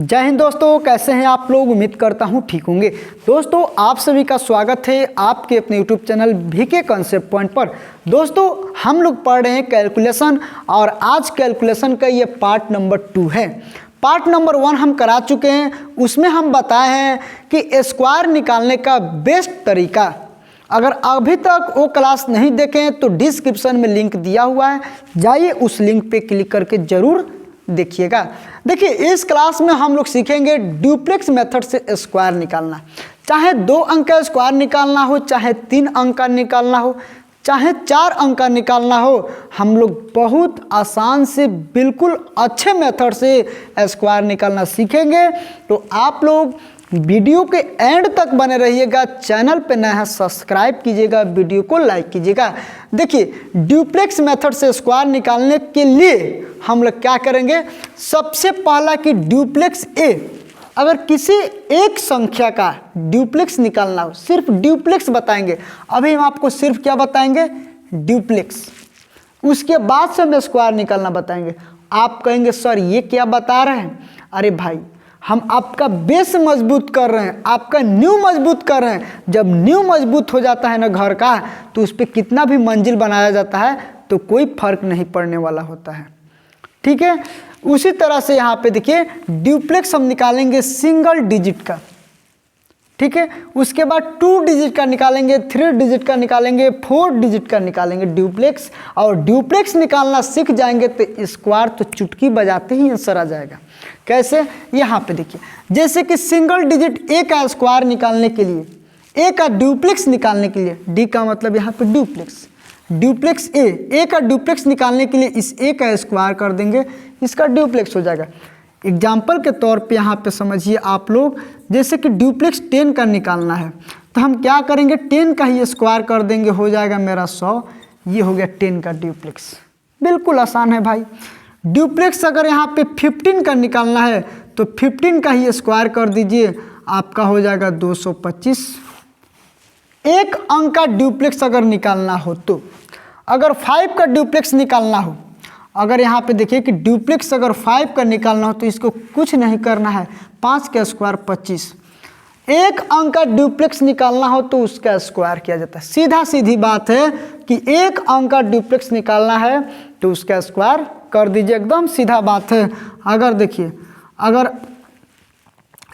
जय हिंद दोस्तों, कैसे हैं आप लोग। उम्मीद करता हूं ठीक होंगे। दोस्तों आप सभी का स्वागत है आपके अपने YouTube channel VK concept point पर। दोस्तों हम लोग पढ़ रहे हैं कैलकुलेशन और आज कैलकुलेशन का ये पार्ट नंबर 2 है। पार्ट नंबर 1 हम करा चुके हैं, उसमें हम बताए हैं कि स्क्वायर निकालने का बेस्ट तरीका। अगर अभी तक वो क्लास नहीं देखें तो डिस्क्रिप्शन में लिंक दिया हुआ है, जाइए उस लिंक पे क्लिक करके ज़रूर देखिएगा। देखिए इस क्लास में हम लोग सीखेंगे ड्यूप्लेक्स मेथड से स्क्वायर निकालना। चाहे 2 अंक का स्क्वायर निकालना हो, चाहे 3 अंक का निकालना हो, चाहे 4 अंक का निकालना हो, हम लोग बहुत आसान से बिल्कुल अच्छे मेथड से स्क्वायर निकालना सीखेंगे। तो आप लोग वीडियो के एंड तक बने रहिएगा। चैनल पे नया है सब्सक्राइब कीजिएगा, वीडियो को लाइक कीजिएगा। देखिए ड्यूप्लेक्स मेथड से स्क्वायर निकालने के लिए हम लोग क्या करेंगे, सबसे पहला कि ड्यूप्लेक्स ए, अगर किसी एक संख्या का ड्यूप्लेक्स निकालना हो, सिर्फ ड्यूप्लेक्स बताएंगे। अभी हम आपको सिर्फ क्या बताएंगे, ड्यूप्लेक्स। उसके बाद से हम स्क्वायर निकालना बताएंगे। आप कहेंगे सर ये क्या बता रहे हैं। अरे भाई हम आपका बेस मजबूत कर रहे हैं, आपका न्यू मजबूत कर रहे हैं। जब न्यू मजबूत हो जाता है ना घर का, तो उस पर कितना भी मंजिल बनाया जाता है तो कोई फर्क नहीं पड़ने वाला होता है। ठीक है, उसी तरह से यहाँ पे देखिए ड्यूप्लेक्स हम निकालेंगे सिंगल डिजिट का। ठीक है, उसके बाद 2 डिजिट का निकालेंगे, 3 डिजिट का निकालेंगे, 4 डिजिट का निकालेंगे ड्यूप्लेक्स। और ड्यूप्लेक्स निकालना सीख जाएंगे तो स्क्वायर तो चुटकी बजाते ही आंसर आ जाएगा। कैसे, यहाँ पे देखिए जैसे कि सिंगल डिजिट ए का स्क्वायर निकालने के लिए, ए का ड्यूप्लेक्स निकालने के लिए, डी का मतलब यहाँ पे ड्यूप्लेक्स, ड्यूप्लेक्स ए का ड्यूप्लेक्स निकालने के लिए इस ए का स्क्वायर कर देंगे, इसका ड्यूप्लेक्स हो जाएगा। एग्जाम्पल के तौर पे यहाँ पे समझिए आप लोग, जैसे कि ड्यूप्लेक्स 10 का निकालना है तो हम क्या करेंगे, 10 का ही स्क्वायर कर देंगे, हो जाएगा मेरा 100। ये हो गया 10 का ड्यूप्लेक्स। बिल्कुल आसान है भाई। ड्यूप्लेक्स अगर यहाँ पे 15 का निकालना है तो 15 का ही स्क्वायर कर दीजिए, आपका हो जाएगा 225। एक अंक का ड्यूप्लेक्स अगर निकालना हो तो, अगर 5 का ड्यूप्लेक्स निकालना हो, अगर यहाँ पे देखिए कि ड्यूप्लेक्स अगर 5 का निकालना हो तो इसको कुछ नहीं करना है, 5 का स्क्वायर 25। एक अंक का ड्यूप्लेक्स निकालना हो तो उसका स्क्वायर किया जाता है। सीधा सीधी बात है कि एक अंक का ड्यूप्लेक्स निकालना है तो उसका स्क्वायर कर दीजिए, एकदम सीधा बात है। अगर देखिए अगर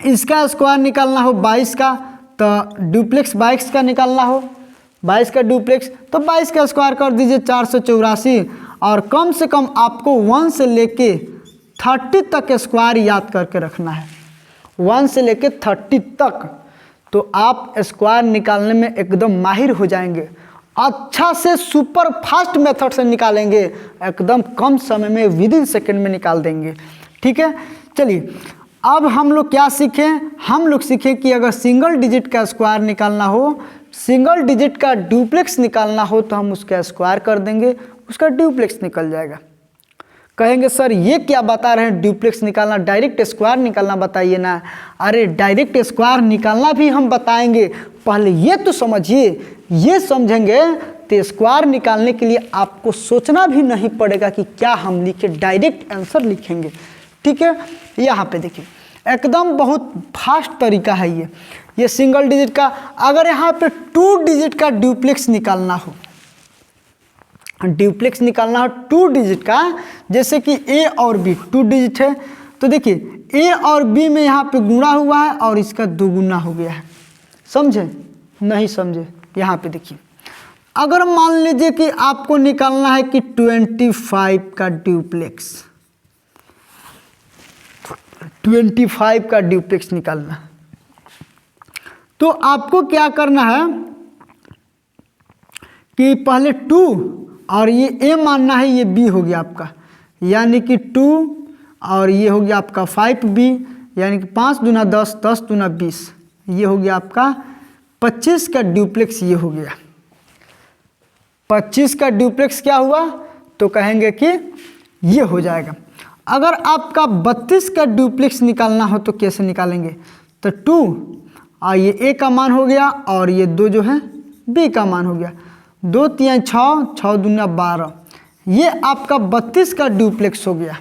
इसका स्क्वायर निकालना हो 22 का, तो ड्यूप्लेक्स 22 का निकालना हो, 22 का ड्यूप्लेक्स तो 22 का स्क्वायर कर दीजिए 484। और कम से कम आपको 1 से लेके 30 तक स्क्वायर याद करके रखना है, 1 से लेके 30 तक, तो आप स्क्वायर निकालने में एकदम माहिर हो जाएंगे। अच्छा से सुपर फास्ट मेथड से निकालेंगे, एकदम कम समय में विदिन सेकंड में निकाल देंगे। ठीक है, चलिए अब हम लोग क्या सीखें, हम लोग सीखें कि अगर सिंगल डिजिट का स्क्वायर निकालना हो, सिंगल डिजिट का ड्यूप्लेक्स निकालना हो तो हम उसका स्क्वायर कर देंगे, उसका ड्यूप्लेक्स निकल जाएगा। कहेंगे सर ये क्या बता रहे हैं, ड्यूप्लेक्स निकालना, डायरेक्ट स्क्वायर निकालना बताइए ना। अरे डायरेक्ट स्क्वायर निकालना भी हम बताएंगे, पहले ये तो समझिए। ये समझेंगे तो स्क्वायर निकालने के लिए आपको सोचना भी नहीं पड़ेगा कि क्या हम लिखे, डायरेक्ट आंसर लिखेंगे। ठीक है, यहाँ पे देखिए एकदम बहुत फास्ट तरीका है ये सिंगल डिजिट का। अगर यहाँ पे 2 डिजिट का ड्यूप्लेक्स निकालना हो, ड्यूप्लेक्स निकालना हो 2 डिजिट का, जैसे कि ए और बी 2 डिजिट है, तो देखिए ए और बी में यहाँ पे गुणा हुआ है और इसका दुगुना हो गया है। समझे नहीं समझे, यहाँ पे देखिए अगर मान लीजिए कि आपको निकालना है कि 25 का ड्यूप्लेक्स, 25 का ड्यूप्लेक्स निकालना, तो आपको क्या करना है कि पहले 2 और ये ए मानना है, ये बी हो गया आपका, यानी कि 2 और ये हो गया आपका 5b, यानी कि 5 दूना 10, 10 दूना 20, ये हो गया आपका 25 का ड्यूप्लेक्स। ये हो गया 25 का ड्यूप्लेक्स क्या हुआ, तो कहेंगे कि ये हो जाएगा। अगर आपका 32 का ड्यूप्लेक्स निकालना हो तो कैसे निकालेंगे, तो 2 और ये ए का मान हो गया और ये 2 जो है बी का मान हो गया, 2 3 6, 6 दूना 12, ये आपका 32 का ड्यूप्लेक्स हो गया।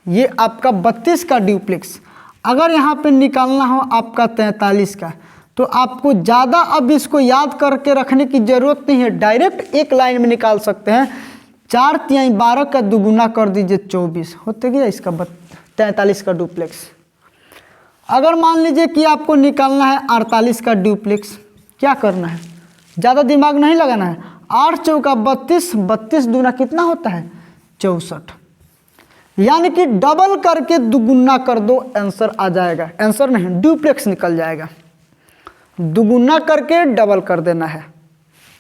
ये आपका 32 का ड्यूप्लेक्स। अगर यहाँ पे निकालना हो आपका 43 का, तो आपको ज़्यादा अब इसको याद करके रखने की ज़रूरत नहीं है, डायरेक्ट एक लाइन में निकाल सकते हैं। 4 तिहाई 12 का दुगुना कर दीजिए 24, होते गया इसका 43 का डुप्लेक्स। अगर मान लीजिए कि आपको निकालना है 48 का डुप्लेक्स, क्या करना है, ज़्यादा दिमाग नहीं लगाना है। 8 चौका 32, 32 दूना कितना होता है 64, यानी कि डबल करके दुगुना कर दो, आंसर आ जाएगा। आंसर नहीं, डुप्लेक्स निकल जाएगा। दुगुना करके डबल कर देना है,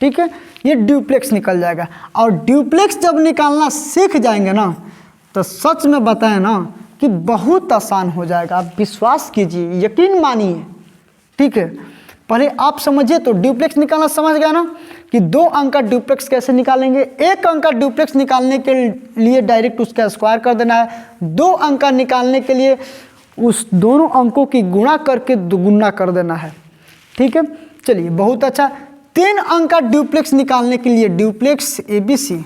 ठीक है, ये डुप्लेक्स निकल जाएगा। और डुप्लेक्स जब निकालना सीख जाएंगे ना, तो सच में बताएं ना कि बहुत आसान हो जाएगा। आप विश्वास कीजिए, यकीन मानिए, ठीक है। पहले आप समझिए तो डुप्लेक्स निकालना समझ गया ना कि 2 अंक का डुप्लेक्स कैसे निकालेंगे। 1 अंक का डुप्लेक्स निकालने के लिए डायरेक्ट उसका स्क्वायर कर देना है। 2 अंक का निकालने के लिए उस दोनों अंकों की गुणा करके दुगुना कर देना है, ठीक है। चलिए, बहुत अच्छा। 3 अंक का डुप्लेक्स निकालने के लिए डुप्लेक्स ABC,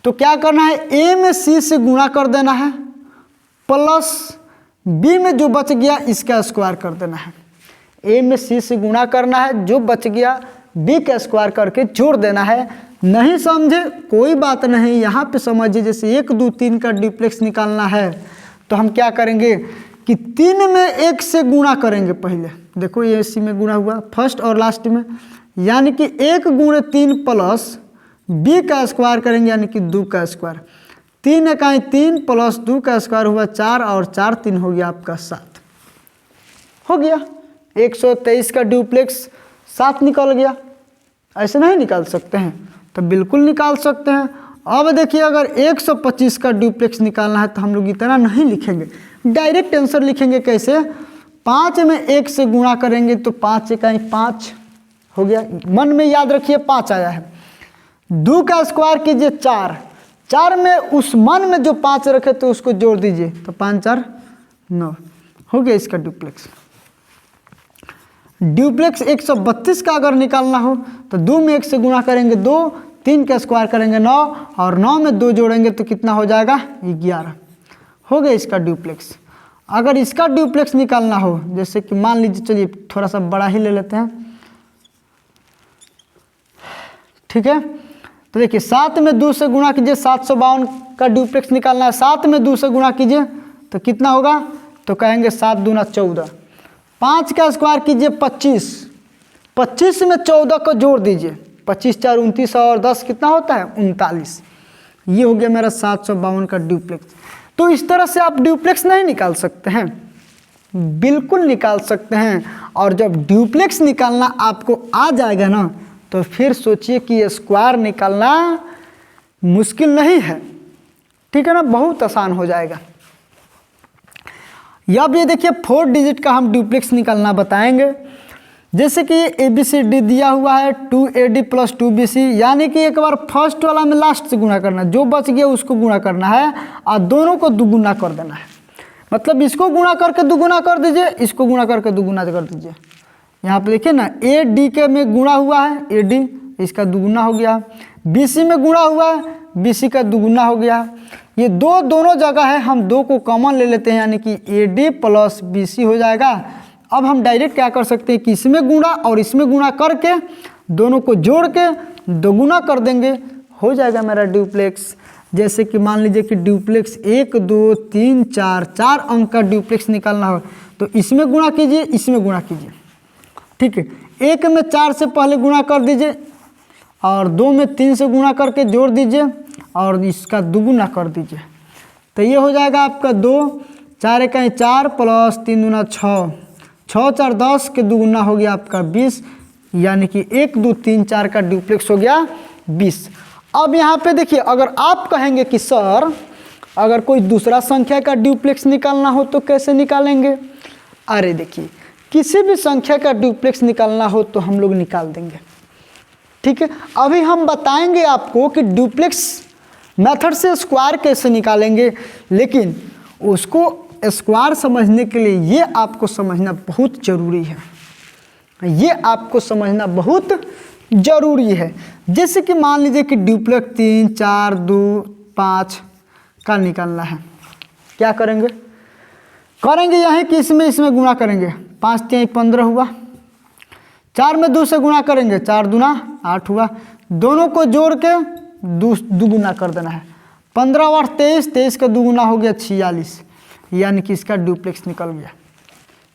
तो क्या करना है, A में C से गुणा कर देना है, प्लस B में जो बच गया इसका स्क्वायर कर देना है। A में C से गुणा करना है, जो बच गया B का स्क्वायर करके जोड़ देना है। नहीं समझे कोई बात नहीं, यहाँ पे समझिए। जैसे 1 2 3 का डुप्लेक्स निकालना है तो हम क्या करेंगे कि 3 में 1 से गुणा करेंगे। पहले देखो ये इसी में गुणा हुआ फर्स्ट और लास्ट में, यानी कि 1 गुणे 3 प्लस B का स्क्वायर करेंगे, यानी कि 2 का स्क्वायर। 3 इकाई 3 प्लस 2 का स्क्वायर हुआ 4, और 4 3 हो गया आपका 7, हो गया 123 का डुप्लेक्स 7 निकल गया। ऐसे नहीं निकाल सकते हैं? तो बिल्कुल निकाल सकते हैं। अब देखिए, अगर 125 का डुप्लेक्स निकालना है तो हम लोग इतना नहीं लिखेंगे, डायरेक्ट आंसर लिखेंगे। कैसे? 5 में 1 से गुणा करेंगे तो 5 इकाई 5 हो गया। मन में याद रखिए 5 आया है। 2 का स्क्वायर कीजिए 4, 4 में उस मन में जो 5 रखे तो उसको जोड़ दीजिए, तो 5 4 9 हो गया इसका डुप्लेक्स। डुप्लेक्स 132 का अगर निकालना हो तो 2 में 1 से गुणा करेंगे 2, 3 का स्क्वायर करेंगे 9, और 9 में 2 जोड़ेंगे तो कितना हो जाएगा 11, हो गया इसका डुप्लेक्स। अगर इसका डुप्लेक्स निकालना हो, जैसे कि मान लीजिए, चलिए थोड़ा सा बड़ा ही ले लेते हैं, ठीक है। तो देखिए 7 में 2 से गुणा कीजिए, 752 का डुप्लेक्स निकालना है। 7 में 2 से गुणा कीजिए तो कितना होगा, तो कहेंगे 7 दूना 14। 5 का स्क्वायर कीजिए 25, 25 में 14 को जोड़ दीजिए, 25 4 29 और 10 कितना होता है 39। ये हो गया मेरा 752 का डुप्लेक्स। तो इस तरह से आप डुप्लेक्स नहीं निकाल सकते हैं? बिल्कुल निकाल सकते हैं। और जब डुप्लेक्स निकालना आपको आ जाएगा ना, तो फिर सोचिए कि ये स्क्वायर निकालना मुश्किल नहीं है, ठीक है ना, बहुत आसान हो जाएगा। अब ये देखिए 4 डिजिट का हम डुप्लेक्स निकालना बताएंगे। जैसे कि ABCD दिया हुआ है 2AD + 2BC, यानी कि एक बार फर्स्ट वाला में लास्ट से गुणा करना है, जो बच गया उसको गुणा करना है और दोनों को दुगुना कर देना है। मतलब इसको गुणा करके दुगुना कर दीजिए, इसको गुणा करके दुगुना कर दीजिए। यहाँ पे देखिए ना, AD के में गुणा हुआ है AD, इसका दुगुना हो गया। BC में गुणा हुआ है BC का दुगुना हो गया। ये दोनों जगह है, हम 2 को कॉमन ले लेते हैं, यानी कि AD + BC हो जाएगा। अब हम डायरेक्ट क्या कर सकते हैं कि इसमें गुणा और इसमें गुणा करके दोनों को जोड़ के दोगुना कर देंगे, हो जाएगा मेरा डुप्लेक्स। जैसे कि मान लीजिए कि डुप्लेक्स 1 2 3 4 4 अंक का डुप्लेक्स निकालना हो तो इसमें गुणा कीजिए, इसमें गुणा कीजिए, ठीक है। 1 में 4 से पहले गुणा कर दीजिए, और 2 में 3 से गुणा करके जोड़ दीजिए, और इसका दुगुना कर दीजिए। तो ये हो जाएगा आपका 2 4 इकाई 4 प्लस 3 दूना 6, 6 4 10 के दुगुना हो गया आपका 20, यानी कि 1 2 3 4 का डुप्लेक्स हो गया 20। अब यहाँ पे देखिए, अगर आप कहेंगे कि सर अगर कोई दूसरा संख्या का डुप्लेक्स निकालना हो तो कैसे निकालेंगे? अरे देखिए, किसी भी संख्या का डुप्लेक्स निकालना हो तो हम लोग निकाल देंगे, ठीक है। अभी हम बताएंगे आपको कि डुप्लेक्स मेथड से स्क्वायर कैसे निकालेंगे, लेकिन उसको स्क्वायर समझने के लिए ये आपको समझना बहुत ज़रूरी है, ये आपको समझना बहुत ज़रूरी है। जैसे कि मान लीजिए कि डुप्लेक्स 3 4 2 5 का निकालना है, क्या करेंगे? करेंगे यहीं कि इसमें इसमें गुणा करेंगे। 5 3 15 हुआ, 4 में 2 से गुणा करेंगे, 4 दूना 8 हुआ। दोनों को जोड़ के दुगुना कर देना है। 15 और 23, 23 का दुगुना हो गया 46, यानी कि इसका ड्यूप्लेक्स निकल गया।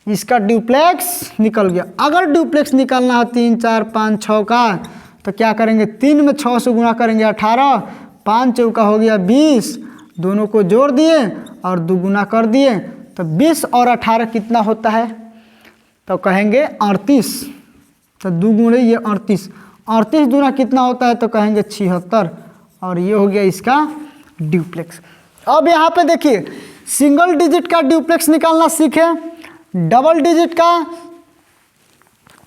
इसका ड्यूप्लेक्स निकल गया। अगर ड्यूप्लेक्स निकालना है 3 4 5 6 का, तो क्या करेंगे, 3 में 6 से गुणा करेंगे 18, 5 चौका हो गया 20, दोनों को जोड़ दिए और दुगुना कर दिए, तो 20 और 18 कितना होता है, तो कहेंगे 38। तो दुगुणे ये 38, 38 दूना कितना होता है, तो कहेंगे 76, और ये हो गया इसका ड्यूप्लेक्स। अब यहाँ पे देखिए सिंगल डिजिट का ड्यूप्लेक्स निकालना सीखे, डबल डिजिट का,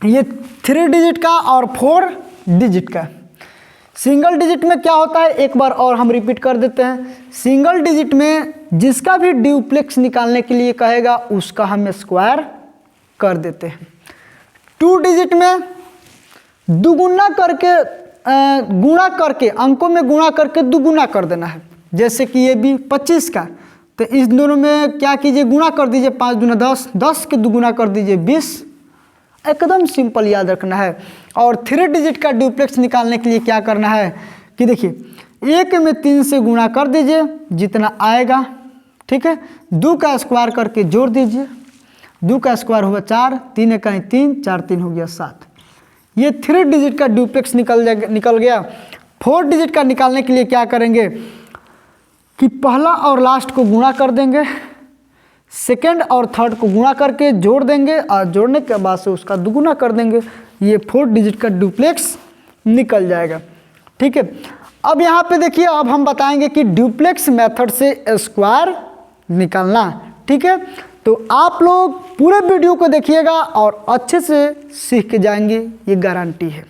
ये 3 डिजिट का और 4 डिजिट का। सिंगल डिजिट में क्या होता है, एक बार और हम रिपीट कर देते हैं। सिंगल डिजिट में जिसका भी ड्यूप्लेक्स निकालने के लिए कहेगा उसका हम स्क्वायर कर देते हैं। 2 डिजिट में दुगुना करके गुणा करके, अंकों में गुणा करके दुगुना कर देना है। जैसे कि ये भी 25 का, तो इस दोनों में क्या कीजिए, गुणा कर दीजिए, 5 दूना 10, 10 के दुगुना कर दीजिए 20। एकदम सिंपल याद रखना है। और 3 डिजिट का ड्यूप्लेक्स निकालने के लिए क्या करना है कि देखिए 1 में 3 से गुणा कर दीजिए जितना आएगा, ठीक है। 2 का स्क्वायर करके जोड़ दीजिए, 2 का स्क्वायर हुआ 4, 3 1 3, 4 3 हो गया 7। ये 3 डिजिट का ड्यूप्लेक्स निकल गया। 4 डिजिट का निकालने के लिए क्या करेंगे कि पहला और लास्ट को गुणा कर देंगे, सेकेंड और थर्ड को गुणा करके जोड़ देंगे, और जोड़ने के बाद से उसका दुगुना कर देंगे। ये 4 डिजिट का ड्यूप्लेक्स निकल जाएगा, ठीक है। अब यहाँ पे देखिए, अब हम बताएंगे कि ड्यूप्लेक्स मेथड से स्क्वायर निकालना, ठीक है। तो आप लोग पूरे वीडियो को देखिएगा और अच्छे से सीख के जाएंगे, ये गारंटी है।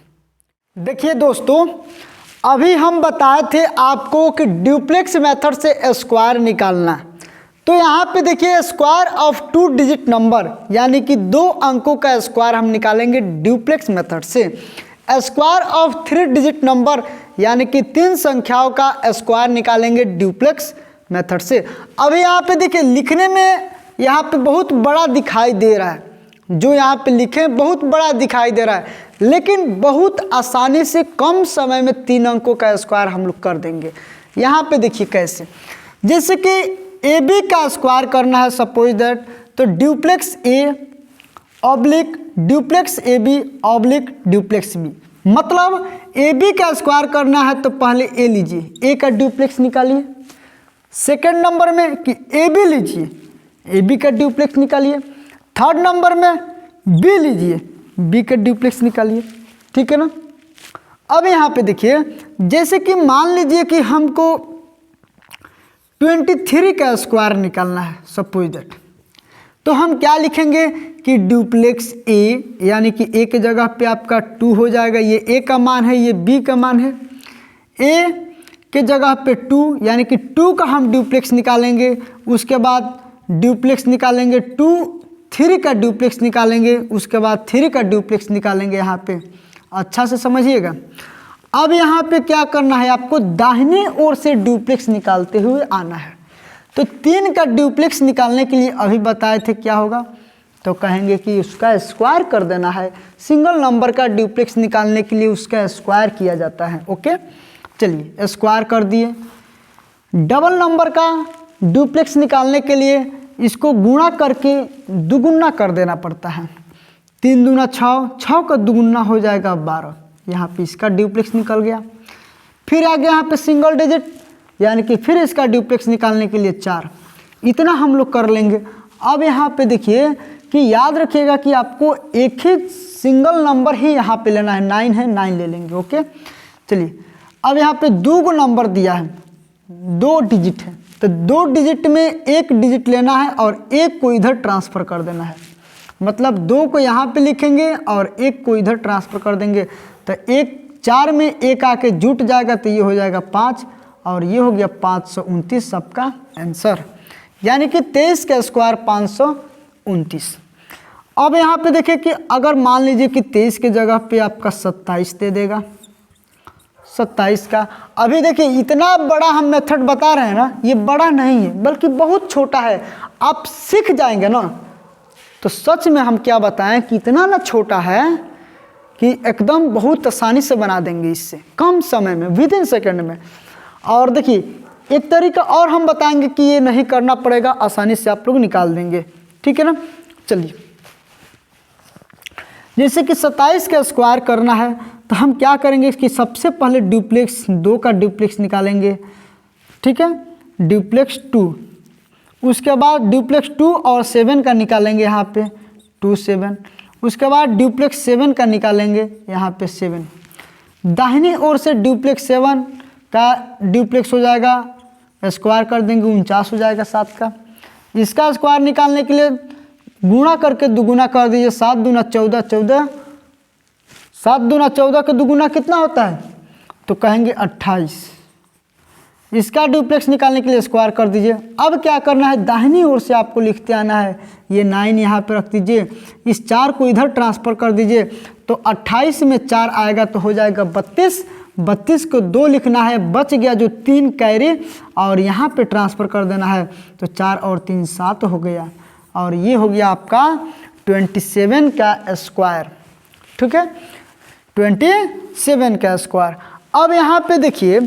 देखिए दोस्तों, अभी हम बताए थे आपको कि ड्यूप्लेक्स मेथड से स्क्वायर निकालना। तो यहाँ पे देखिए स्क्वायर ऑफ 2 डिजिट नंबर, यानी कि 2 अंकों का स्क्वायर हम निकालेंगे ड्यूप्लेक्स मेथड से। स्क्वायर ऑफ 3 डिजिट नंबर, यानी कि 3 संख्याओं का स्क्वायर निकालेंगे ड्यूप्लेक्स मेथड से। अभी यहाँ पे देखिए लिखने में यहाँ पे बहुत बड़ा दिखाई दे रहा है, जो यहाँ पे लिखे बहुत बड़ा दिखाई दे रहा है, लेकिन बहुत आसानी से कम समय में 3 अंकों का स्क्वायर हम लोग कर देंगे। यहाँ पे देखिए कैसे, जैसे कि ए बी का स्क्वायर करना है सपोज दैट, तो duplex a oblique duplex a b oblique duplex b, मतलब ए बी का स्क्वायर करना है तो पहले ए लीजिए, ए का ड्यूप्लेक्स निकालिए। सेकेंड नंबर में कि ए बी लीजिए, ए बी का ड्यूप्लेक्स निकालिए। थर्ड नंबर में बी लीजिए, बी का ड्यूप्लेक्स निकालिए, ठीक है ना। अब यहाँ पे देखिए, जैसे कि मान लीजिए कि हमको 23 का स्क्वायर निकालना है सपोज दैट, तो हम क्या लिखेंगे कि ड्यूप्लेक्स ए, यानी कि ए के जगह पे आपका 2 हो जाएगा, ये ए का मान है, ये बी का मान है। ए के जगह पे 2, यानी कि 2 का हम ड्यूप्लेक्स निकालेंगे, उसके बाद ड्यूप्लेक्स निकालेंगे 2, 3 का ड्यूप्लेक्स निकालेंगे, उसके बाद 3 का ड्यूप्लेक्स निकालेंगे। यहाँ पे अच्छा से समझिएगा। अब यहाँ पे क्या करना है, आपको दाहिने ओर से ड्यूप्लेक्स निकालते हुए आना है। तो 3 का ड्यूप्लेक्स निकालने के लिए अभी बताए थे क्या होगा, तो कहेंगे कि उसका स्क्वायर कर देना है। सिंगल नंबर का ड्यूप्लेक्स निकालने के लिए उसका स्क्वायर किया जाता है। ओके, चलिए स्क्वायर कर दिए। डबल नंबर का ड्यूप्लेक्स निकालने के लिए इसको गुणा करके दुगुना कर देना पड़ता है। 3 दूना 6, 6 का दुगुना हो जाएगा 12, यहाँ पे इसका ड्यूप्लेक्स निकल गया। फिर आगे यहाँ पे सिंगल डिजिट, यानी कि फिर इसका ड्यूप्लेक्स निकालने के लिए 4, इतना हम लोग कर लेंगे। अब यहाँ पे देखिए कि याद रखिएगा कि आपको एक ही सिंगल नंबर ही यहाँ पे लेना है, 9 है, 9 ले लेंगे। ओके, चलिए अब यहाँ पे 2 नंबर दिया है, 2 डिजिट है, तो 2 डिजिट में 1 डिजिट लेना है और 1 को इधर ट्रांसफ़र कर देना है। मतलब 2 को यहाँ पे लिखेंगे और 1 को इधर ट्रांसफ़र कर देंगे, तो 4 में 1 आके जुट जाएगा, तो ये हो जाएगा 5 और ये हो गया 529 सबका आंसर, यानी कि 23 का स्क्वायर 529। अब यहाँ पे देखिए कि अगर मान लीजिए कि 23 के जगह पे आपका 27 दे देगा, 27 का। अभी देखिए इतना बड़ा हम मेथड बता रहे हैं ना, ये बड़ा नहीं है बल्कि बहुत छोटा है। आप सीख जाएंगे ना तो सच में हम क्या बताएं कि इतना ना छोटा है कि एकदम बहुत आसानी से बना देंगे इससे, कम समय में, विद इन सेकेंड में। और देखिए एक तरीका और हम बताएंगे कि ये नहीं करना पड़ेगा, आसानी से आप लोग निकाल देंगे, ठीक है ना। चलिए, जैसे कि 27 का स्क्वायर करना है तो हम क्या करेंगे कि सबसे पहले ड्यूप्लेक्स 2 का ड्यूप्लेक्स निकालेंगे, ठीक है, ड्यूप्लेक्स 2। उसके बाद ड्यूप्लेक्स 2 और 7 का निकालेंगे यहाँ पे 2 7। उसके बाद ड्यूप्लेक्स 7 का निकालेंगे यहाँ पे 7। दाहिनी ओर से ड्यूप्लेक्स 7 का ड्यूप्लेक्स हो जाएगा, स्क्वायर कर देंगे 49 हो जाएगा 7 का। इसका स्क्वायर निकालने के लिए गुणा करके दुगुना कर दीजिए, 7 दूना 14, 14 7 दूना 14 का दुगुना कितना होता है तो कहेंगे 28। इसका ड्यूप्लेक्स निकालने के लिए स्क्वायर कर दीजिए। अब क्या करना है, दाहिनी ओर से आपको लिखते आना है, ये 9 यहाँ पे रख दीजिए, इस 4 को इधर ट्रांसफ़र कर दीजिए तो 28 में 4 आएगा तो हो जाएगा 32। 32 को 2 लिखना है, बच गया जो 3 कैरी और यहाँ पे ट्रांसफ़र कर देना है तो 4 और 3 7 हो गया। और ये हो गया आपका 27 का स्क्वायर, ठीक है, 27 का स्क्वायर। अब यहाँ पे देखिए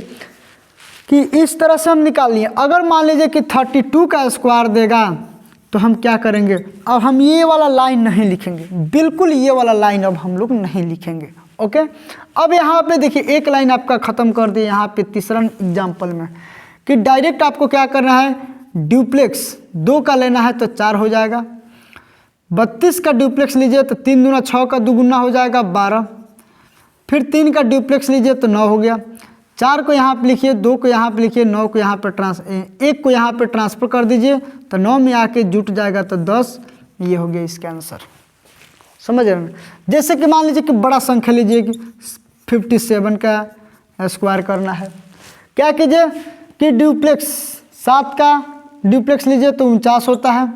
कि इस तरह से हम निकाल लिए। अगर मान लीजिए कि 32 का स्क्वायर देगा तो हम क्या करेंगे, अब हम ये वाला लाइन नहीं लिखेंगे, बिल्कुल ये वाला लाइन अब हम लोग नहीं लिखेंगे, ओके। अब यहाँ पे देखिए एक लाइन आपका ख़त्म कर दिए यहाँ पे तीसरा एग्जाम्पल में कि डायरेक्ट आपको क्या करना है, ड्यूप्लेक्स 2 का लेना है तो 4 हो जाएगा। 32 का ड्यूप्लेक्स लीजिए तो 3 दूना 6 का दुगुना हो जाएगा 12। फिर 3 का ड्यूप्लेक्स लीजिए तो 9 हो गया। 4 को यहाँ पे लिखिए, 2 को यहाँ पे लिखिए, 9 को यहाँ पे 1 को यहाँ पे ट्रांसफ़र कर दीजिए तो 9 में आके जुट जाएगा तो 10। ये हो गया इसका आंसर, समझ रहे हैं। जैसे कि मान लीजिए कि बड़ा संख्या लीजिए कि 57 का स्क्वायर करना है, क्या कीजिए कि ड्यूप्लेक्स 7 का ड्यूप्लेक्स लीजिए तो 49 होता है।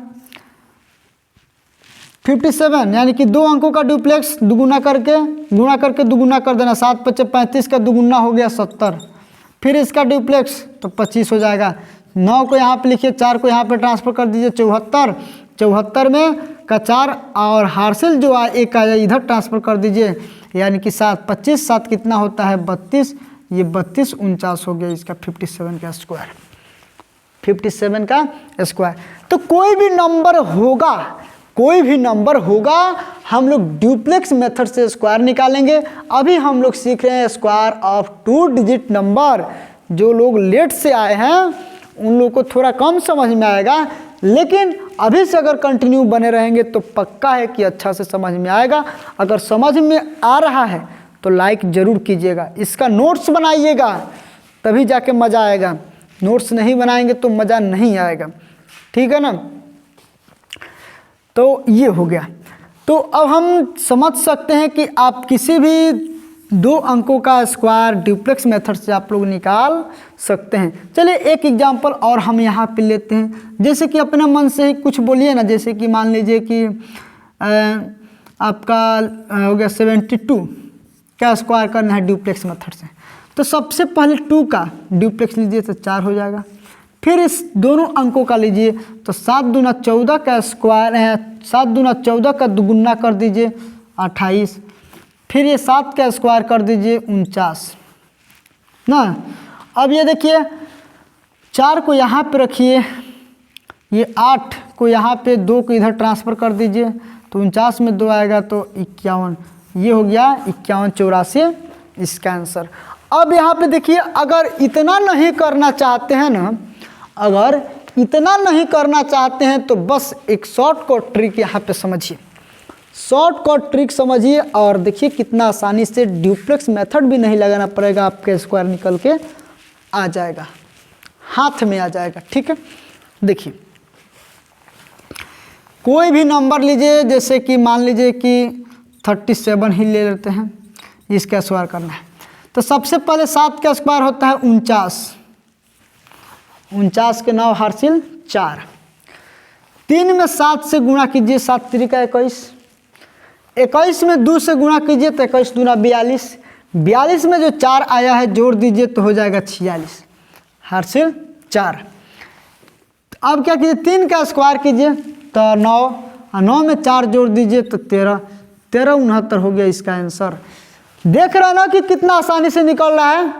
57 यानी कि 2 अंकों का ड्यूप्लेक्स दुगुना करके गुणा करके दुगुना कर देना, 7 5 35 का दुगुना हो गया 70। फिर इसका ड्यूप्लेक्स तो 25 हो जाएगा। 9 को यहाँ पे लिखिए, 4 को यहाँ पे ट्रांसफ़र कर दीजिए 74। 74 में का 4 और हार्सिल जो एक आया इधर ट्रांसफ़र कर दीजिए, यानी कि 7 25 7 कितना होता है 32। ये 32 49 हो गया इसका 57 का स्क्वायर, 57 का स्क्वायर। तो कोई भी नंबर होगा हम लोग ड्यूप्लेक्स मेथड से स्क्वायर निकालेंगे। अभी हम लोग सीख रहे हैं स्क्वायर ऑफ 2 डिजिट नंबर। जो लोग लेट से आए हैं उन लोगों को थोड़ा कम समझ में आएगा, लेकिन अभी से अगर कंटिन्यू बने रहेंगे तो पक्का है कि अच्छा से समझ में आएगा। अगर समझ में आ रहा है तो लाइक ज़रूर कीजिएगा, इसका नोट्स बनाइएगा तभी जाके मज़ा आएगा। नोट्स नहीं बनाएंगे तो मज़ा नहीं आएगा, ठीक है ना। तो ये हो गया। तो अब हम समझ सकते हैं कि आप किसी भी 2 अंकों का स्क्वायर ड्यूप्लेक्स मेथड से आप लोग निकाल सकते हैं। चलिए एक एग्जांपल और हम यहाँ पे लेते हैं। जैसे कि अपने मन से ही कुछ बोलिए ना, जैसे कि मान लीजिए कि आपका हो गया 72 का स्क्वायर करना है ड्यूप्लेक्स मेथड से। तो सबसे पहले 2 का ड्यूप्लेक्स लीजिए तो 4 हो जाएगा। फिर इस दोनों अंकों का लीजिए तो 7 दूना 14 का स्क्वायर है, 7 दूना 14 का दुगुना कर दीजिए 28। फिर ये 7 का स्क्वायर कर दीजिए 49 ना। अब ये देखिए 4 को यहाँ पे रखिए, ये 8 को यहाँ पे 2 को इधर ट्रांसफ़र कर दीजिए तो 49 में 2 आएगा तो 51। ये हो गया 51 84 इसका आंसर। अब यहाँ पे देखिए अगर इतना नहीं करना चाहते हैं ना, अगर इतना नहीं करना चाहते हैं तो बस एक शॉर्टकट ट्रिक यहाँ पे समझिए, शॉर्टकट ट्रिक समझिए और देखिए कितना आसानी से ड्यूप्लेक्स मेथड भी नहीं लगाना पड़ेगा, आपके स्क्वायर निकल के आ जाएगा, हाथ में आ जाएगा, ठीक है। देखिए कोई भी नंबर लीजिए, जैसे कि मान लीजिए कि 37 ही ले लेते हैं, इसका स्क्वायर करना है। तो सबसे पहले 7 का स्क्वायर होता है 49, 49 के 9 हार्सिल 4। 3 में 7 से गुणा कीजिए, 7 3 का 21। 21 में 2 से गुणा कीजिए तो 21 दूना 42। 42 में जो 4 आया है जोड़ दीजिए तो हो जाएगा 46, हासिल 4। अब क्या कीजिए 3 का स्क्वायर कीजिए तो 9, 9 में 4 जोड़ दीजिए तो 13, 13 69 हो गया इसका आंसर। देख रहे हैं ना कि कितना आसानी से निकल रहा है।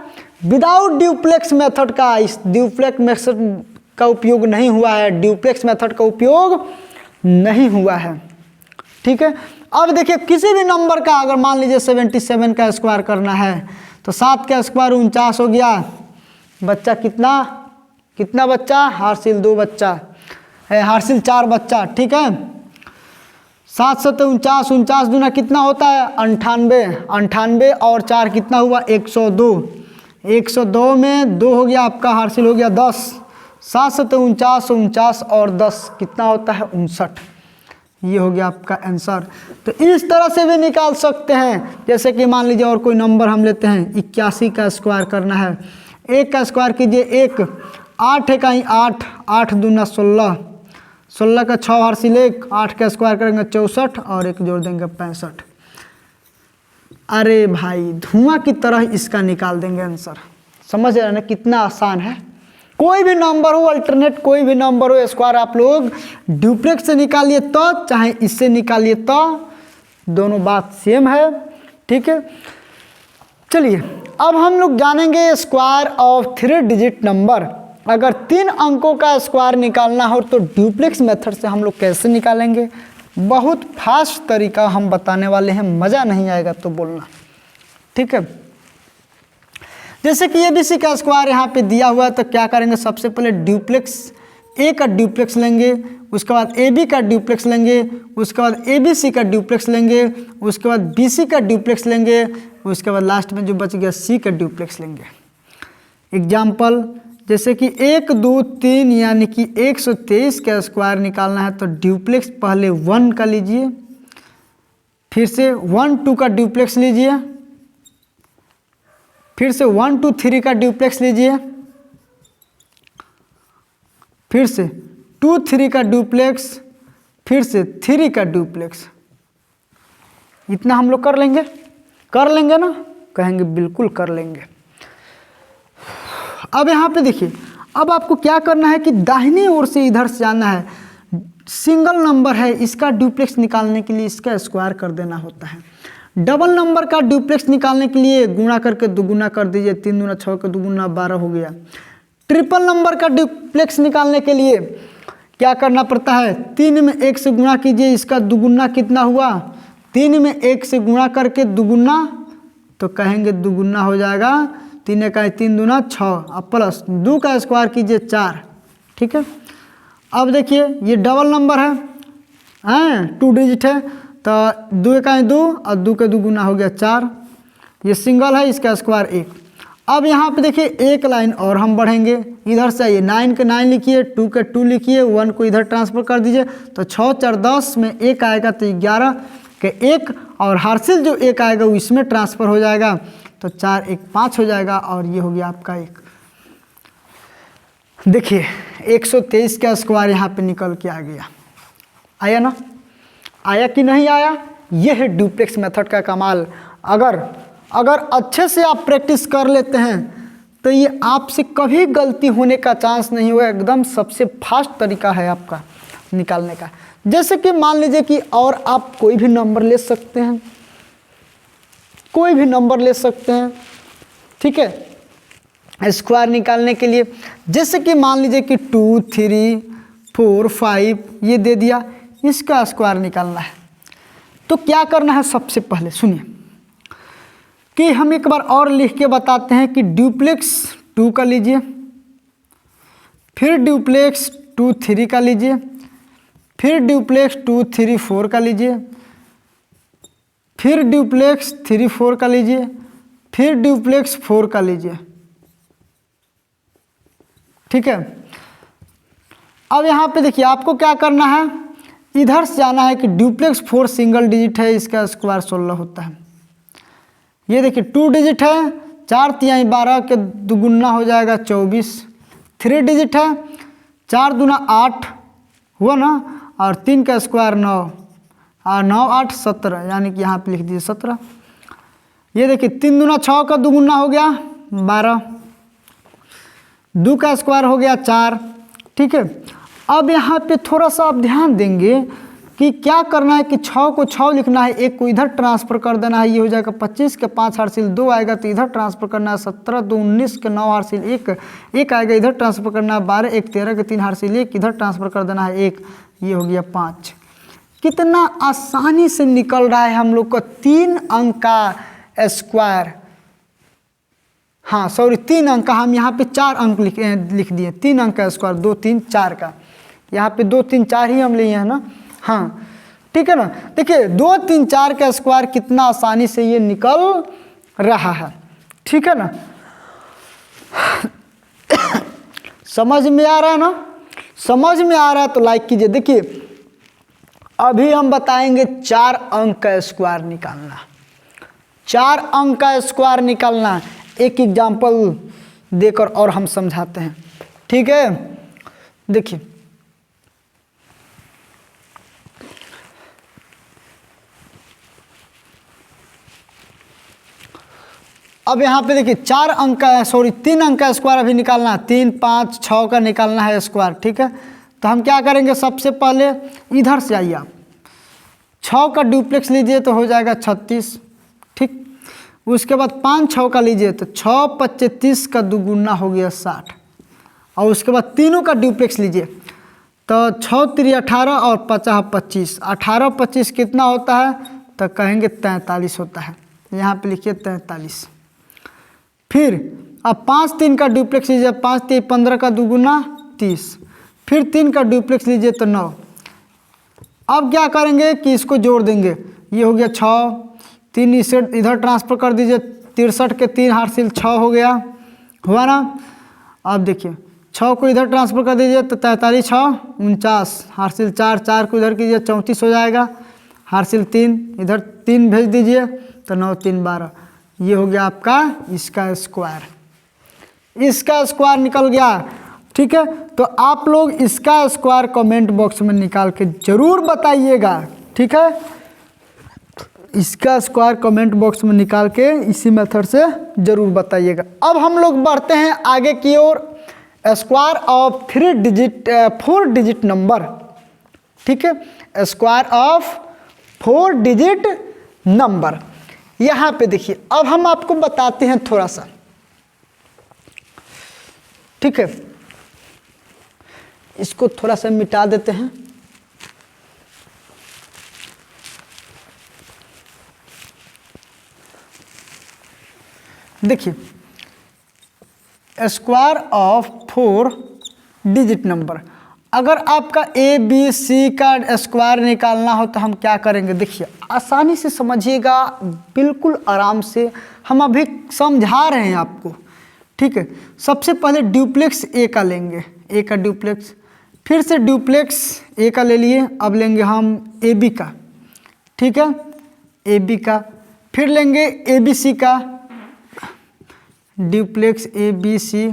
विदाउट ड्यूप्लेक्स मेथड का, इस ड्यूप्लेक्स मेथड का उपयोग नहीं हुआ है, ड्यूप्लेक्स मेथड का उपयोग नहीं हुआ है। ठीक है, अब देखिए किसी भी नंबर का अगर मान लीजिए 77 का स्क्वायर करना है तो 7 का स्क्वायर 49 हो गया। बच्चा कितना कितना बच्चा, हासिल 2 बच्चा है, हासिल 4 बच्चा। ठीक है, 7 7 49, 49 दूना कितना होता है 98, 98 और 4 कितना हुआ 102, 102 में 2 हो गया आपका, हासिल हो गया 10, 7 7 49, 49 और 10 कितना होता है 59। ये हो गया आपका आंसर। तो इस तरह से भी निकाल सकते हैं। जैसे कि मान लीजिए और कोई नंबर हम लेते हैं, 81 का स्क्वायर करना है, 1 का स्क्वायर कीजिए 1, 8 है कहीं 8, 8 दूना 16, 16 का 6 हासिल 1, 8 का स्क्वायर करेंगे 64 और 1 जोड़ देंगे 65। अरे भाई धुआं की तरह इसका निकाल देंगे आंसर। समझ रहे हैं ना कितना आसान है। कोई भी नंबर हो, अल्टरनेट कोई भी नंबर हो, स्क्वायर आप लोग ड्यूप्लेक्स से निकालिए तो चाहे इससे निकालिए तो दोनों बात सेम है। ठीक है, चलिए अब हम लोग जानेंगे स्क्वायर ऑफ 3 डिजिट नंबर। अगर 3 अंकों का स्क्वायर निकालना हो तो ड्यूप्लेक्स मेथड से हम लोग कैसे निकालेंगे। बहुत फास्ट तरीका हम बताने वाले हैं, मज़ा नहीं आएगा तो बोलना। ठीक है, जैसे कि ABC का स्क्वायर यहाँ पे दिया हुआ है तो क्या करेंगे, सबसे पहले ड्यूप्लेक्स A का ड्यूप्लेक्स लेंगे, उसके बाद AB का ड्यूप्लेक्स लेंगे, उसके बाद ABC का ड्यूप्लेक्स लेंगे, उसके बाद BC का ड्यूप्लेक्स लेंगे, उसके बाद लास्ट में जो बच गया C का ड्यूप्लेक्स लेंगे। एग्जाम्पल जैसे कि 1 2 3 यानी कि 123 का स्क्वायर निकालना है तो ड्यूप्लेक्स पहले 1 का लीजिए, फिर से 1 2 का ड्यूप्लेक्स लीजिए, फिर से 1 2 3 का ड्यूप्लेक्स लीजिए, फिर से 2 3 का ड्यूप्लेक्स, फिर से 3 का ड्यूप्लेक्स। इतना हम लोग कर लेंगे ना, कहेंगे बिल्कुल कर लेंगे। अब यहाँ पे देखिए, अब आपको क्या करना है कि दाहिनी ओर से इधर से जाना है। सिंगल नंबर है, इसका ड्यूप्लेक्स निकालने के लिए इसका स्क्वायर कर देना होता है। डबल नंबर का ड्यूप्लेक्स निकालने के लिए गुणा करके दुगुना कर दीजिए, 3 दूना 6 का दुगुना 12 हो गया। ट्रिपल नंबर का ड्यूप्लेक्स निकालने के लिए क्या करना पड़ता है, 3 में 1 से गुणा कीजिए, इसका दुगुना कितना हुआ, 3 में 1 से गुणा करके दुगुना तो कहेंगे दुगुना हो जाएगा 3 का 3 दूना 6, अब प्लस 2 का स्क्वायर कीजिए 4। ठीक है, अब देखिए ये डबल नंबर है, 2 डिजिट है तो 2 का 2 और 2 का 2 गुना हो गया 4। ये सिंगल है, इसका स्क्वायर 1। अब यहाँ पे देखिए एक लाइन और हम बढ़ेंगे, इधर से आइए 9 के 9 लिखिए, 2 के 2 लिखिए, 1 को इधर ट्रांसफर कर दीजिए तो 6 4 10 में 1 आएगा तो 11 के 1 और हासिल जो 1 आएगा वो इसमें ट्रांसफर हो जाएगा तो 4 1 5 हो जाएगा और ये हो गया आपका 1। देखिए 123 का स्क्वायर यहाँ पे निकल के आ गया। आया ना, आया कि नहीं आया। यह है ड्यूप्लेक्स मेथड का कमाल। अगर अच्छे से आप प्रैक्टिस कर लेते हैं तो ये आपसे कभी गलती होने का चांस नहीं होगा। एकदम सबसे फास्ट तरीका है आपका निकालने का। जैसे कि मान लीजिए कि और आप कोई भी नंबर ले सकते हैं, कोई भी नंबर ले सकते हैं। ठीक है, स्क्वायर निकालने के लिए जैसे कि मान लीजिए कि 2 3 4 5 ये दे दिया, इसका स्क्वायर निकालना है तो क्या करना है। सबसे पहले सुनिए कि हम एक बार और लिख के बताते हैं कि ड्यूप्लेक्स 2 का लीजिए, फिर ड्यूप्लेक्स 2 3 का लीजिए, फिर ड्यूप्लेक्स 2 3 4 का लीजिए, फिर ड्यूप्लेक्स 3 4 का लीजिए, फिर ड्यूप्लेक्स 4 का लीजिए। ठीक है, अब यहाँ पे देखिए आपको क्या करना है, इधर से जाना है कि ड्यूप्लेक्स 4 सिंगल डिजिट है, इसका स्क्वायर 16 होता है। ये देखिए 2 डिजिट है, 4 तिहाई 12 के दुगुना हो जाएगा 24। 3 डिजिट है, 4 दूना 8 हुआ ना, और 3 का स्क्वायर 9 और 9 8 17 यानी कि यहाँ पे लिख दीजिए 17। ये देखिए 3 दूना 6 का 2 गुना हो गया 12, 2 का स्क्वायर हो गया 4। ठीक है, अब यहाँ पे थोड़ा सा आप ध्यान देंगे कि क्या करना है कि 6 को 6 लिखना है, 1 को इधर ट्रांसफ़र कर देना है, ये हो जाएगा 25 के 5 हासिल 2 आएगा तो इधर ट्रांसफ़र करना है, 17 2 19 के 9 हासिल 1 आएगा, इधर ट्रांसफ़र करना है 12 1 13 के 3 हासिल 1 इधर ट्रांसफ़र कर देना है 1, ये हो गया 5। कितना आसानी से निकल रहा है हम लोग का 3 अंक का स्क्वायर। हाँ सॉरी 3 अंक का, हम यहाँ पे 4 अंक लिख दिए, 3 अंक का स्क्वायर 2 3 4 का, यहाँ पे 2 3 4 ही हम लिए हैं ना। हाँ ठीक है ना, देखिए 2 3 4 का स्क्वायर कितना आसानी से ये निकल रहा है। ठीक है ना, समझ में आ रहा है ना, समझ में आ रहा है तो लाइक कीजिए। देखिए अभी हम बताएंगे 4 अंक का स्क्वायर निकालना, 4 अंक का स्क्वायर निकालना, एक एग्जाम्पल देकर और हम समझाते हैं। ठीक है, देखिए अब यहाँ पे देखिए 4 अंक का 3 अंक का स्क्वायर अभी निकालना है, 3 5 6 का निकालना है स्क्वायर। ठीक है, तो हम क्या करेंगे, सबसे पहले इधर से आइए आप 6 का डुप्लेक्स लीजिए तो हो जाएगा 36। ठीक, उसके बाद 5 6 का लीजिए तो 6 5 30 का 2 गुना हो गया 60, और उसके बाद तीनों का डुप्लेक्स लीजिए तो 6 3 18 और 50 25, 18 25 कितना होता है तो कहेंगे 43 होता है, यहाँ पे लिखिए 43। फिर अब 5 3 का डुप्लेक्स लीजिए, 5 3 15 का 2 गुना 30, फिर 3 का डुप्लेक्स लीजिए तो 9। अब क्या करेंगे कि इसको जोड़ देंगे, ये हो गया 6, 3 इसे इधर ट्रांसफ़र कर दीजिए, 63 के 3 हासिल 6 हो गया, हुआ ना। अब देखिए 6 को इधर ट्रांसफ़र कर दीजिए तो 43 6 49 हासिल 4, 4 को इधर कीजिए 34 हो जाएगा, हासिल 3 इधर 3 भेज दीजिए तो 9 3 12, ये हो गया आपका इसका स्क्वायर, इसका स्क्वायर निकल गया। ठीक है, तो आप लोग इसका स्क्वायर कमेंट बॉक्स में निकाल के ज़रूर बताइएगा। ठीक है, इसका स्क्वायर कमेंट बॉक्स में निकाल के इसी मेथड से ज़रूर बताइएगा। अब हम लोग बढ़ते हैं आगे की ओर, स्क्वायर ऑफ 4 डिजिट नंबर। ठीक है, स्क्वायर ऑफ 4 डिजिट नंबर। यहाँ पे देखिए अब हम आपको बताते हैं थोड़ा सा। ठीक है, इसको थोड़ा सा मिटा देते हैं। देखिए स्क्वायर ऑफ 4 डिजिट नंबर, अगर आपका ABC का स्क्वायर निकालना हो तो हम क्या करेंगे, देखिए आसानी से समझिएगा, बिल्कुल आराम से, हम अभी समझा रहे हैं आपको। ठीक है, सबसे पहले डुप्लेक्स A का लेंगे, A का डुप्लेक्स, फिर से डुप्लेक्स A का ले लिए, अब लेंगे हम AB का। ठीक है, AB का, फिर लेंगे ABC का डुप्लेक्स ABC,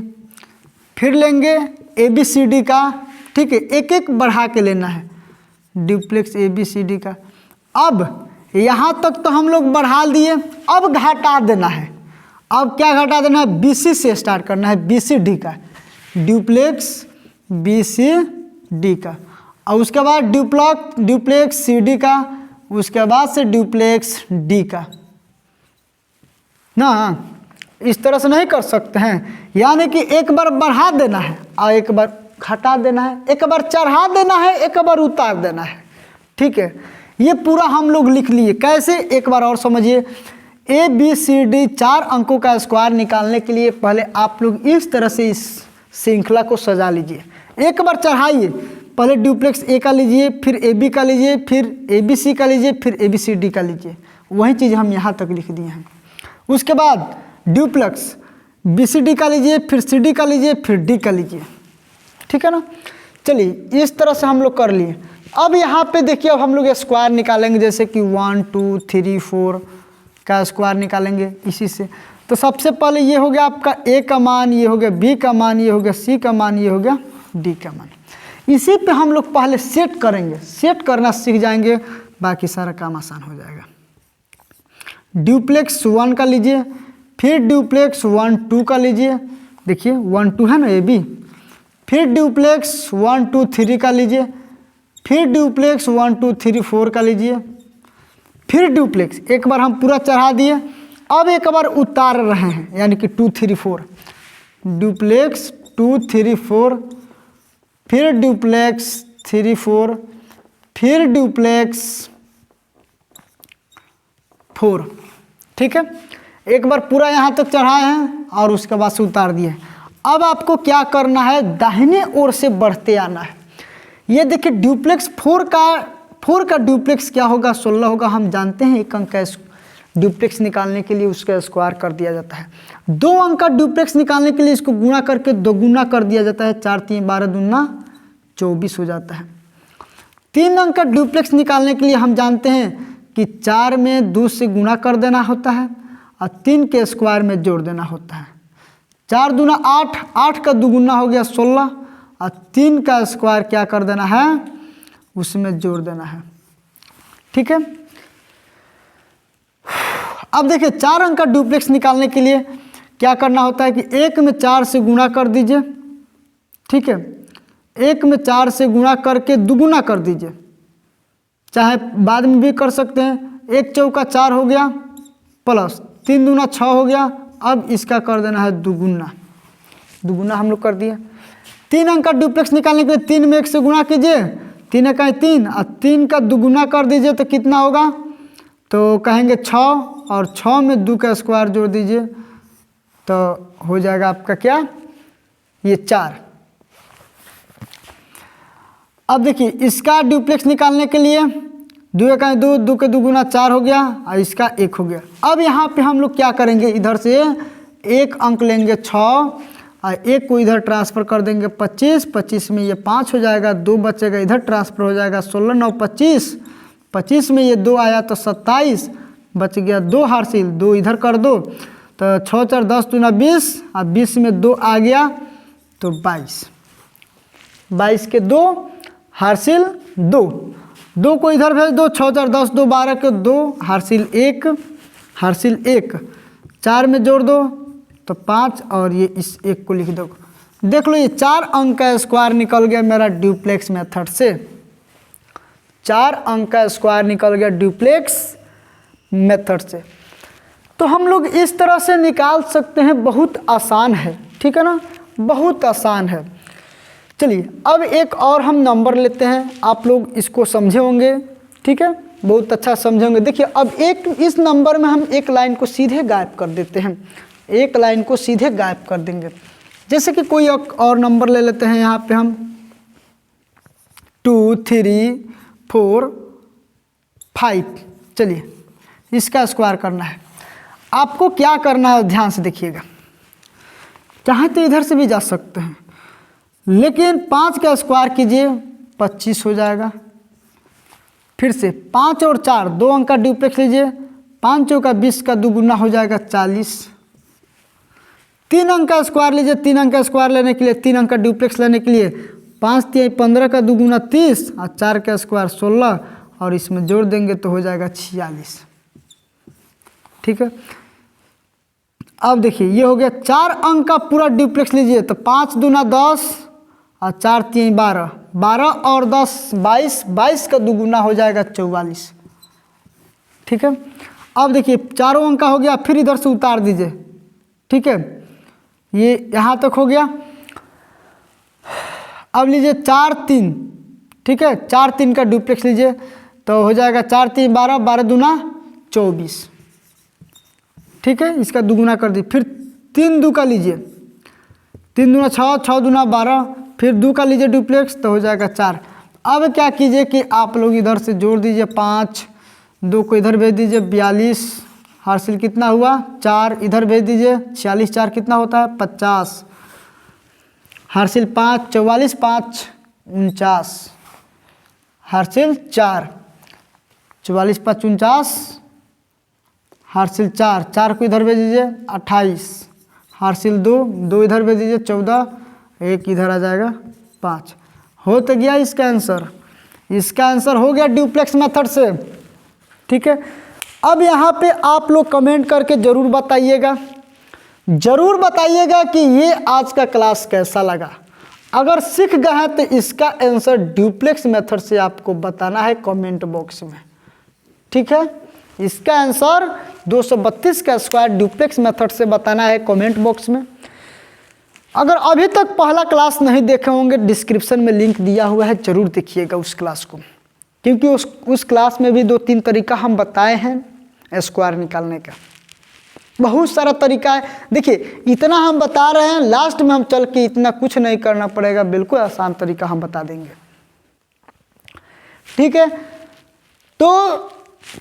फिर लेंगे ABCD का। ठीक है, एक एक बढ़ा के लेना है, डुप्लेक्स ABCD का। अब यहाँ तक तो हम लोग बढ़ा दिए, अब घटा देना है। अब क्या घटा देना है, BC से स्टार्ट करना है, BCD का, डुप्लेक्स BCD का, और उसके बाद डुप्लेक्स CD का, उसके बाद से डुप्लेक्स D का ना। इस तरह से नहीं कर सकते हैं, यानी कि एक बार बढ़ा देना है और एक बार घटा देना है, एक बार चढ़ा देना है, एक बार उतार देना है। ठीक है, ये पूरा हम लोग लिख लिए। कैसे, एक बार और समझिए। ABCD 4 अंकों का स्क्वायर निकालने के लिए पहले आप लोग इस तरह से इस श्रृंखला को सजा लीजिए। एक बार चढ़ाइए, पहले डुप्लेक्स A का लीजिए, फिर AB का लीजिए, फिर ABC का लीजिए, फिर ABCD का लीजिए। वही चीज़ हम यहाँ तक लिख दिए हैं। उसके बाद डुप्लेक्स BCD का लीजिए, फिर CD का लीजिए, फिर D का लीजिए। ठीक है ना, चलिए इस तरह से हम लोग कर लिए। अब यहाँ पे देखिए, अब हम लोग स्क्वायर निकालेंगे, जैसे कि 1 2 3 4 का स्क्वायर निकालेंगे इसी से। तो सबसे पहले ये हो गया आपका A का मान, ये हो गया B का मान, ये हो गया C का मान, ये हो गया D का मान। इसी पे हम लोग पहले सेट करेंगे, सेट करना सीख जाएंगे, बाकी सारा काम आसान हो जाएगा। ड्यूप्लेक्स 1 का लीजिए, फिर ड्यूप्लेक्स 1 2 का लीजिए, देखिए 1 2 है ना ये भी, फिर ड्यूप्लेक्स 1 2 3 का लीजिए, फिर ड्यूप्लेक्स 1 2 3 4 का लीजिए, फिर ड्यूप्लेक्स एक बार हम पूरा चढ़ा दिए, अब एक बार उतार रहे हैं यानी कि 2 3 4, ड्यूप्लेक्स 2 3 4, फिर ड्यूप्लेक्स 3 4, फिर ड्यूप्लेक्स 4। ठीक है, एक बार पूरा यहाँ तक चढ़ाए हैं और उसके बाद से उतार दिए। अब आपको क्या करना है, दाहिने ओर से बढ़ते आना है। ये देखिए ड्यूप्लेक्स 4 का ड्यूप्लेक्स क्या होगा, 16 होगा। हम जानते हैं एक अंक का ड्यूप्लेक्स निकालने के लिए उसका स्क्वायर कर दिया जाता है। 2 अंक का ड्यूप्लेक्स निकालने के लिए इसको गुणा करके दोगुना कर दिया जाता है, 4 3 12 दूना 24 हो जाता है। 3 अंक का ड्यूप्लेक्स निकालने के लिए हम जानते हैं कि 4 में 2 से गुणा कर देना होता है और 3 के स्क्वायर में जोड़ देना होता है। 4 दूना 8, 8 का दुगुना हो गया 16 और 3 का स्क्वायर क्या कर देना है, उसमें जोड़ देना है। ठीक है, अब देखिए 4 अंक का ड्यूप्लेक्स निकालने के लिए क्या करना होता है कि 1 में 4 से गुणा कर दीजिए। ठीक है, 1 में 4 से गुणा करके दुगुना कर दीजिए, चाहे बाद में भी कर सकते हैं। 1 चौका 4 हो गया प्लस 3 दूना 6 हो गया। अब इसका कर देना है दुगुना, दुगुना हम लोग कर दिए। 3 अंक का ड्यूप्लेक्स निकालने के लिए 3 में 1 से गुणा कीजिए, 3 का 3 और 3 का दुगुना कर दीजिए तो कितना होगा, तो कहेंगे 6 और 6 में 2 का स्क्वायर जोड़ दीजिए तो हो जाएगा आपका क्या, ये 4। अब देखिए इसका ड्यूप्लेक्स निकालने के लिए 2 का 2, 2 के दुगुना 4 हो गया और इसका 1 हो गया। अब यहाँ पे हम लोग क्या करेंगे, इधर से 1 अंक लेंगे 6 और 1 को इधर ट्रांसफ़र कर देंगे 25, 25 में ये 5 हो जाएगा, 2 बचेगा इधर ट्रांसफ़र हो जाएगा 16 9 25, 25 में ये 2 आया तो 27 बच गया, 2 हासिल 2 इधर कर दो तो 6 4 10 दूना 20 और 20 में 2 आ गया तो 22, 22 के 2 हासिल 2, 2 को इधर भेज दो, 6 4 10 2 12 के 2 हासिल 1, हासिल 1 4 में जोड़ दो तो 5 और ये इस 1 को लिख दो। देख लो ये 4 अंक का स्क्वायर निकल गया मेरा ड्यूप्लेक्स मेथड से, 4 अंक का स्क्वायर निकल गया ड्यूप्लेक्स मेथड से। तो हम लोग इस तरह से निकाल सकते हैं, बहुत आसान है। ठीक है ना, बहुत आसान है। चलिए अब एक और हम नंबर लेते हैं, आप लोग इसको समझे होंगे। ठीक है, बहुत अच्छा समझे होंगे। देखिए अब एक इस नंबर में हम एक लाइन को सीधे गायब कर देते हैं, एक लाइन को सीधे गायब कर देंगे। जैसे कि कोई और नंबर ले लेते हैं, यहाँ पे हम 2 3 4 5। चलिए इसका स्क्वायर करना है। आपको क्या करना है, ध्यान से देखिएगा। चाहे तो इधर से भी जा सकते हैं, लेकिन 5 का स्क्वायर कीजिए 25 हो जाएगा। फिर से 5 और 4 2 अंक का ड्यूप्लेक्स लीजिए, 5 चौका 20 का दुगुना हो जाएगा 40। 3 अंक का स्क्वायर लीजिए, 3 अंक का स्क्वायर लेने के लिए 3 अंक का ड्यूप्लेक्स लेने के लिए 5 3 15 का दुगुना 30 और 4 का स्क्वायर 16 और इसमें जोड़ देंगे तो हो जाएगा 46। ठीक है, अब देखिए ये हो गया 4 अंक का पूरा ड्यूप्लेक्स लीजिए तो 5 दूना 10 और 4 3 12, 12 और 10 22, 22 का दुगुना हो जाएगा 44। ठीक है, अब देखिए 4 अंक का हो गया, फिर इधर से उतार दीजिए। ठीक है, ये यहाँ तक हो गया। अब लीजिए 4 3, ठीक है 4 3 का ड्यूप्लेक्स लीजिए तो हो जाएगा 4 3 12, 12 दूना 24। ठीक है, इसका दुगुना कर दी। फिर 3 2 का लीजिए, 3 दूना 6, 6 दूना 12, फिर 2 का लीजिए ड्यूप्लेक्स तो हो जाएगा 4। अब क्या कीजिए कि आप लोग इधर से जोड़ दीजिए 5, 2 को इधर भेज दीजिए 42, हासिल कितना हुआ 4, इधर भेज दीजिए 46 4 कितना होता है 50, हासिल 5 44 5 49, हासिल 4, 44 5 49, हासिल 4, 4 को इधर भेज दीजिए 28, हासिल 2, 2 इधर भेज दीजिए 14, 1 इधर आ जाएगा 5। हो तो गया इसका आंसर, इसका आंसर हो गया ड्यूप्लेक्स मेथड से। ठीक है, अब यहाँ पे आप लोग कमेंट करके ज़रूर बताइएगा कि ये आज का क्लास कैसा लगा। अगर सीख गए हैं तो इसका आंसर ड्यूप्लेक्स मेथड से आपको बताना है कमेंट बॉक्स में, ठीक है। इसका आंसर 232 का स्क्वायर ड्यूप्लेक्स मेथड से बताना है कमेंट बॉक्स में। अगर अभी तक पहला क्लास नहीं देखे होंगे, डिस्क्रिप्शन में लिंक दिया हुआ है, ज़रूर देखिएगा उस क्लास को, क्योंकि उस क्लास में भी 2-3 तरीका हम बताए हैं स्क्वायर निकालने का। बहुत सारा तरीका है। देखिए इतना हम बता रहे हैं, लास्ट में हम चल के इतना कुछ नहीं करना पड़ेगा, बिल्कुल आसान तरीका हम बता देंगे, ठीक है। तो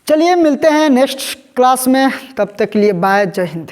चलिए मिलते हैं नेक्स्ट क्लास में, तब तक के लिए बाय, जय हिंद।